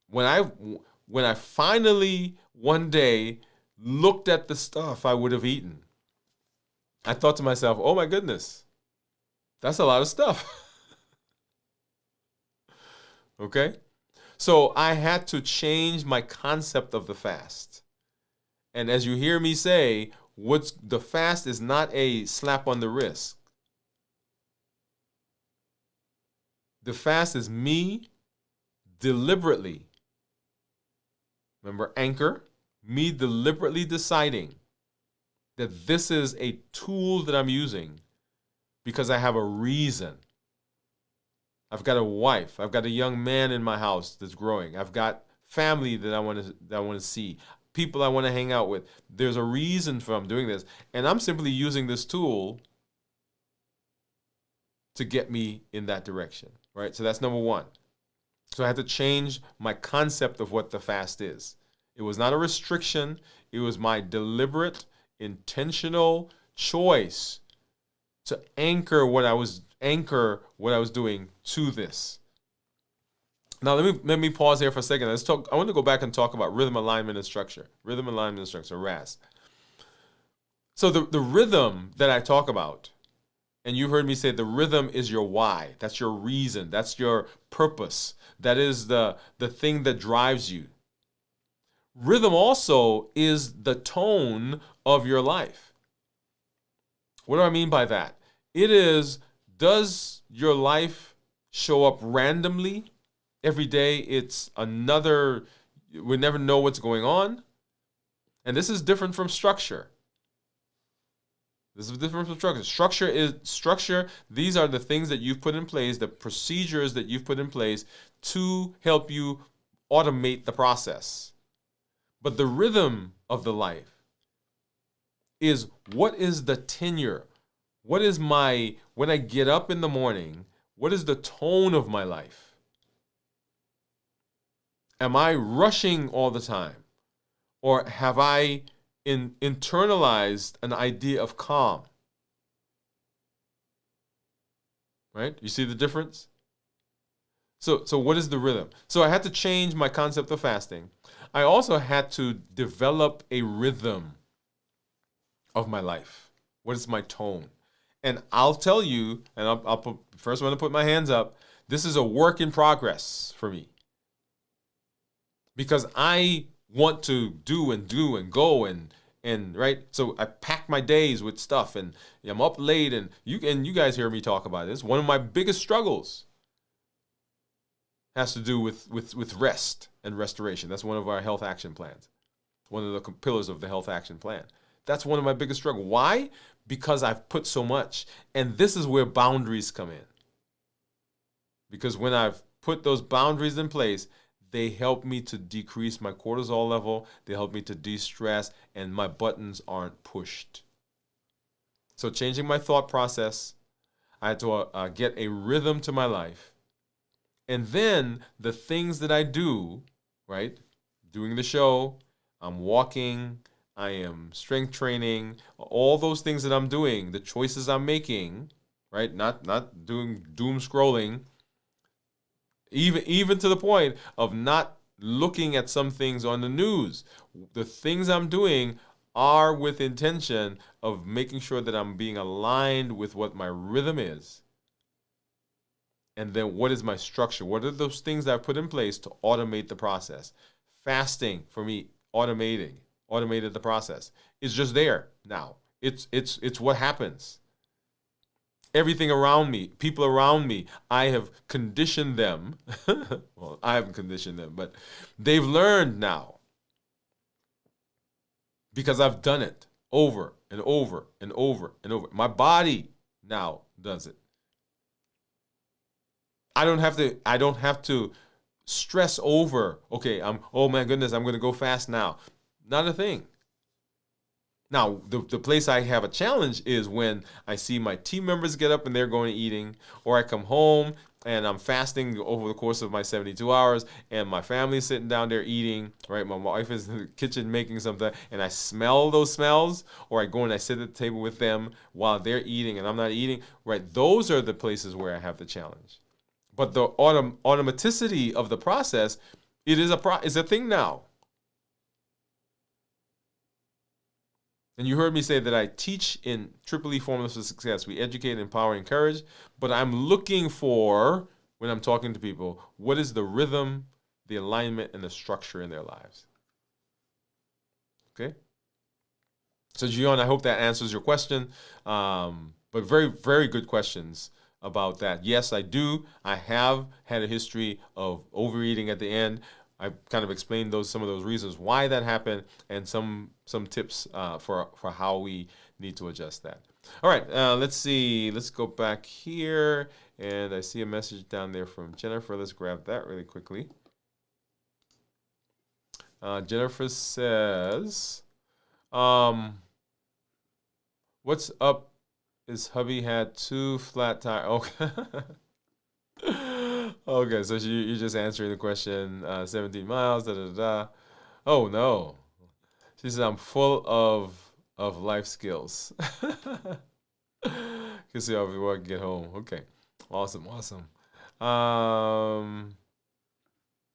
When I finally one day looked at the stuff I would have eaten, I thought to myself, oh my goodness, that's a lot of stuff. Okay? So I had to change my concept of the fast. And as you hear me say, the fast is not a slap on the wrist. The fast is me deliberately, remember anchor, me deliberately deciding that this is a tool that I'm using because I have a reason. I've got a wife. I've got a young man in my house that's growing. I've got family that I want to see. People I want to hang out with. There's a reason for I'm doing this, and I'm simply using this tool to get me in that direction, right? So that's number one. So I had to change my concept of what the fast is. It was not a restriction. It was my deliberate, intentional choice to anchor what I was doing to this. Now let me pause here for a second. I want to go back and talk about rhythm, alignment, and structure. Rhythm, alignment, and structure, RAS. So the rhythm that I talk about, and you heard me say the rhythm is your why. That's your reason. That's your purpose. That is the thing that drives you. Rhythm also is the tone of your life. What do I mean by that? It is, does your life show up randomly? Every day it's another, we never know what's going on. And this is different from structure. This is different from structure. Structure, these are the things that you've put in place, the procedures that you've put in place to help you automate the process. But the rhythm of the life is, what is the tenure? What is when I get up in the morning, what is the tone of my life? Am I rushing all the time? Or have I internalized an idea of calm? Right? You see the difference? So what is the rhythm? So I had to change my concept of fasting. I also had to develop a rhythm of my life. What is my tone? And I'll tell you, and I'll first want to put my hands up, this is a work in progress for me. Because I want to do and go and right. So I pack my days with stuff, and I'm up late, and you guys hear me talk about this. One of my biggest struggles has to do with rest and restoration. That's one of our health action plans. One of the pillars of the health action plan. That's one of my biggest struggles. Why? Because I've put so much. And this is where boundaries come in. Because when I've put those boundaries in place, they help me to decrease my cortisol level. They help me to de-stress, and my buttons aren't pushed. So changing my thought process, I had to get a rhythm to my life. And then the things that I do, right? Doing the show, I'm walking, I am strength training, all those things that I'm doing, the choices I'm making, right? Not doing doom scrolling, even to the point of not looking at some things on the news. The things I'm doing are with intention of making sure that I'm being aligned with what my rhythm is. And then what is my structure? What are those things that I put in place to automate the process? Fasting, for me, automated the process. It's just there now. It's what happens. Everything around me, people around me, I have conditioned them. Well, I haven't conditioned them, but they've learned now. Because I've done it over and over and over and over. My body now does it. I don't have to stress over, okay, oh my goodness, I'm going to go fast now. Not a thing. Now, the place I have a challenge is when I see my team members get up and they're going eating, or I come home and I'm fasting over the course of my 72 hours, and my family's sitting down there eating, right? My wife is in the kitchen making something, and I smell those smells, or I go and I sit at the table with them while they're eating and I'm not eating, right? Those are the places where I have the challenge. But the automaticity of the process, it is a thing now. And you heard me say that I teach in Triple E Formulas for Success. We educate, empower, encourage. But I'm looking for, when I'm talking to people, what is the rhythm, the alignment, and the structure in their lives? Okay? So, Gion, I hope that answers your question. But very, very good questions. about that. Yes, I do. I have had a history of overeating at the end. I kind of explained some of those reasons why that happened, and some tips for how we need to adjust that. All right, let's see. Let's go back here, and I see a message down there from Jennifer. Let's grab that really quickly. Jennifer says, "What's up? Is hubby had 2 flat tires?" Okay. Okay, so you're just answering the question. 17 miles. Da da da. Oh no. She says, "I'm full of life skills." Can see how we work, get home. Okay, awesome.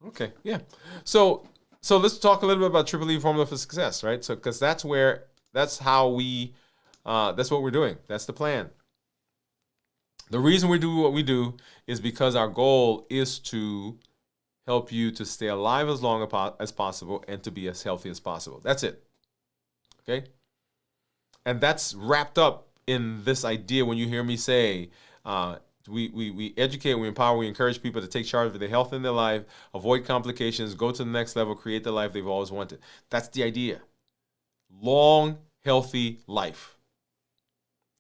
Okay, yeah. So let's talk a little bit about Triple E formula for success, right? So because that's what we're doing. That's the plan. The reason we do what we do is because our goal is to help you to stay alive as long as possible and to be as healthy as possible. That's it. Okay? And that's wrapped up in this idea when you hear me say, we educate, we empower, we encourage people to take charge of their health in their life, avoid complications, go to the next level, create the life they've always wanted. That's the idea. Long, healthy life.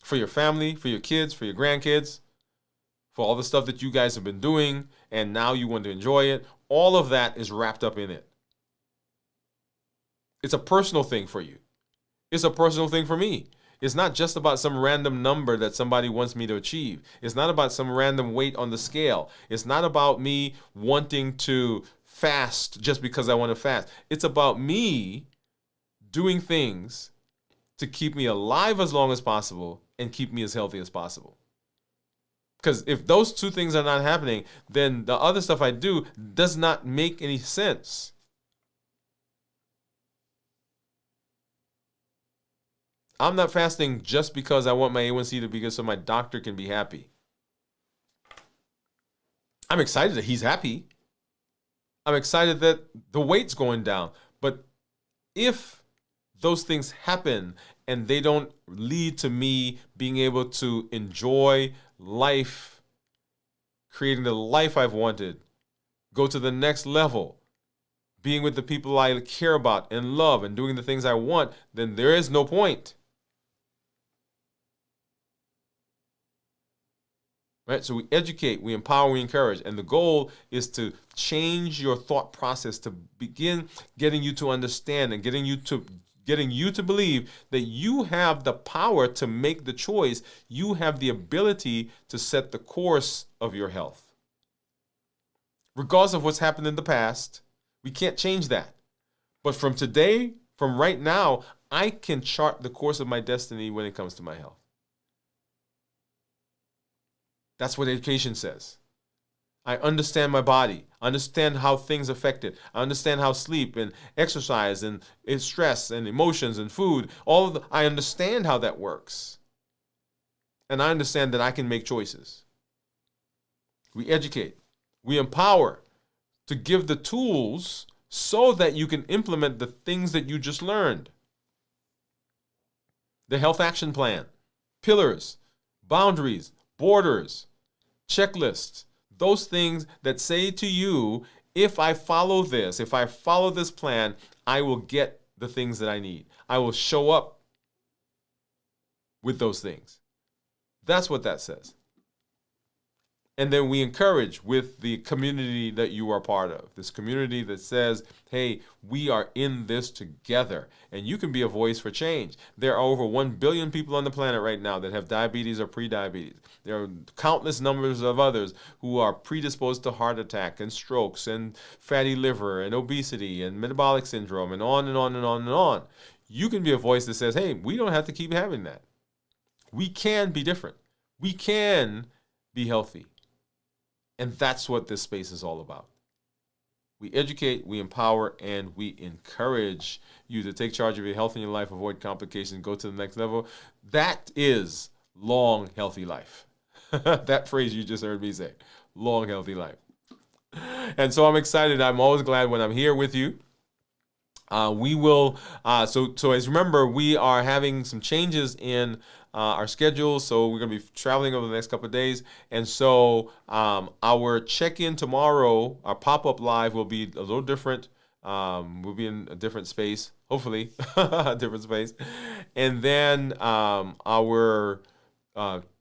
For your family, for your kids, for your grandkids, for all the stuff that you guys have been doing, and now you want to enjoy it. All of that is wrapped up in it. It's a personal thing for you. It's a personal thing for me. It's not just about some random number that somebody wants me to achieve. It's not about some random weight on the scale. It's not about me wanting to fast just because I want to fast. It's about me doing things to keep me alive as long as possible and keep me as healthy as possible. Because if those two things are not happening, then the other stuff I do does not make any sense. I'm not fasting just because I want my A1C to be good so my doctor can be happy. I'm excited that he's happy. I'm excited that the weight's going down. But if those things happen and they don't lead to me being able to enjoy life, creating the life I've wanted, go to the next level, being with the people I care about and love and doing the things I want, then there is no point. Right? So we educate, we empower, we encourage. And the goal is to change your thought process, to begin getting you to understand and getting you to believe that you have the power to make the choice. You have the ability to set the course of your health. Regardless of what's happened in the past, we can't change that. But from today, from right now, I can chart the course of my destiny when it comes to my health. That's what education says. I understand my body. I understand how things affect it. I understand how sleep and exercise and stress and emotions and food, I understand how that works. And I understand that I can make choices. We educate. We empower to give the tools so that you can implement the things that you just learned. The health action plan, pillars, boundaries, borders, checklists, those things that say to you, if I follow this plan, I will get the things that I need. I will show up with those things. That's what that says. And then we encourage with the community that you are part of, this community that says, hey, we are in this together, and you can be a voice for change. There are over 1 billion people on the planet right now that have diabetes or pre-diabetes. There are countless numbers of others who are predisposed to heart attack and strokes and fatty liver and obesity and metabolic syndrome and on and on and on and on. You can be a voice that says, hey, we don't have to keep having that. We can be different. We can be healthy. And that's what this space is all about. We educate, we empower, and we encourage you to take charge of your health and your life, avoid complications, go to the next level. That is long, healthy life. That phrase you just heard me say, long, healthy life. And so I'm excited. I'm always glad when I'm here with you. We will, so as you remember, we are having some changes in our schedule. So we're going to be traveling over the next couple of days. And so our check-in tomorrow, our pop-up live will be a little different. We'll be in a different space, hopefully, a different space. And then our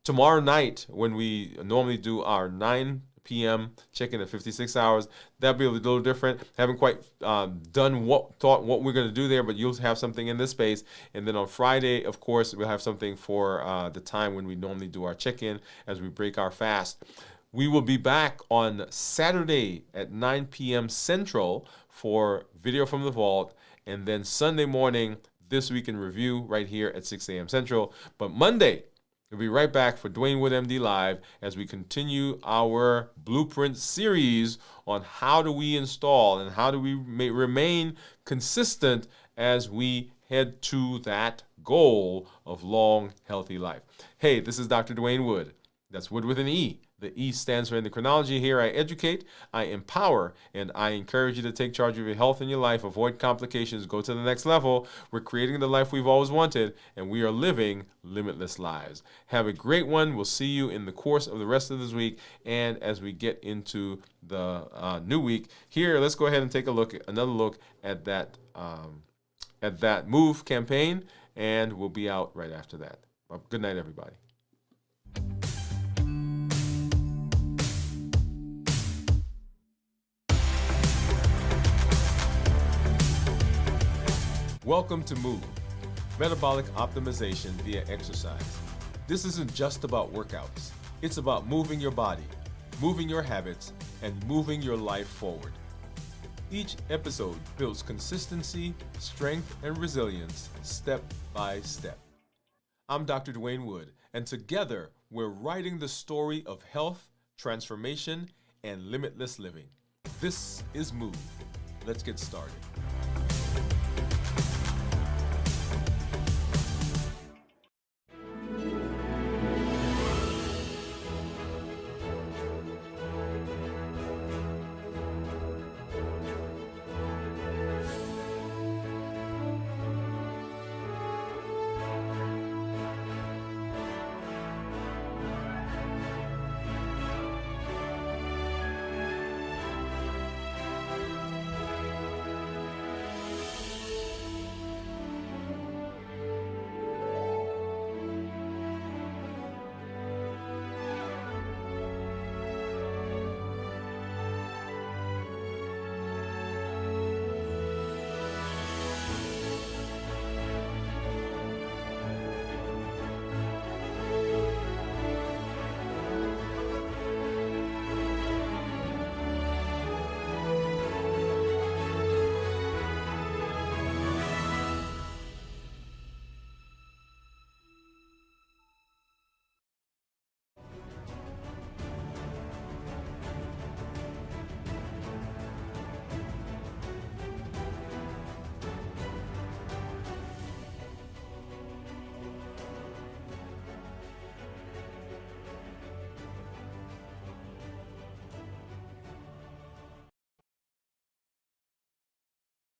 tomorrow night, when we normally do our 9 p.m. check-in at 56 hours, that'll be a little different. Haven't quite done what we're going to do there, but you'll have something in this space. And then on Friday, of course, we'll have something for the time when we normally do our check-in as we break our fast. We will be back on Saturday at 9 p.m. Central for Video from the Vault, and then Sunday morning, This Week in Review, right here at 6 a.m. Central. But Monday, we'll be right back for Dwain Woode MD Live as we continue our Blueprint series on how do we install and how do we remain consistent as we head to that goal of long, healthy life. Hey, this is Dr. Dwain Woode. That's Woode with an E. The E stands for endocrinology. Here I educate, I empower, and I encourage you to take charge of your health and your life, avoid complications, go to the next level. We're creating the life we've always wanted, and we are living limitless lives. Have a great one. We'll see you in the course of the rest of this week, and as we get into the new week. Here, let's go ahead and take another look at that Move campaign, and we'll be out right after that. Well, good night, everybody. Welcome to Move, metabolic optimization via exercise. This isn't just about workouts. It's about moving your body, moving your habits, and moving your life forward. Each episode builds consistency, strength, and resilience step by step. I'm Dr. Dwain Woode, and together we're writing the story of health, transformation, and limitless living. This is Move. Let's get started.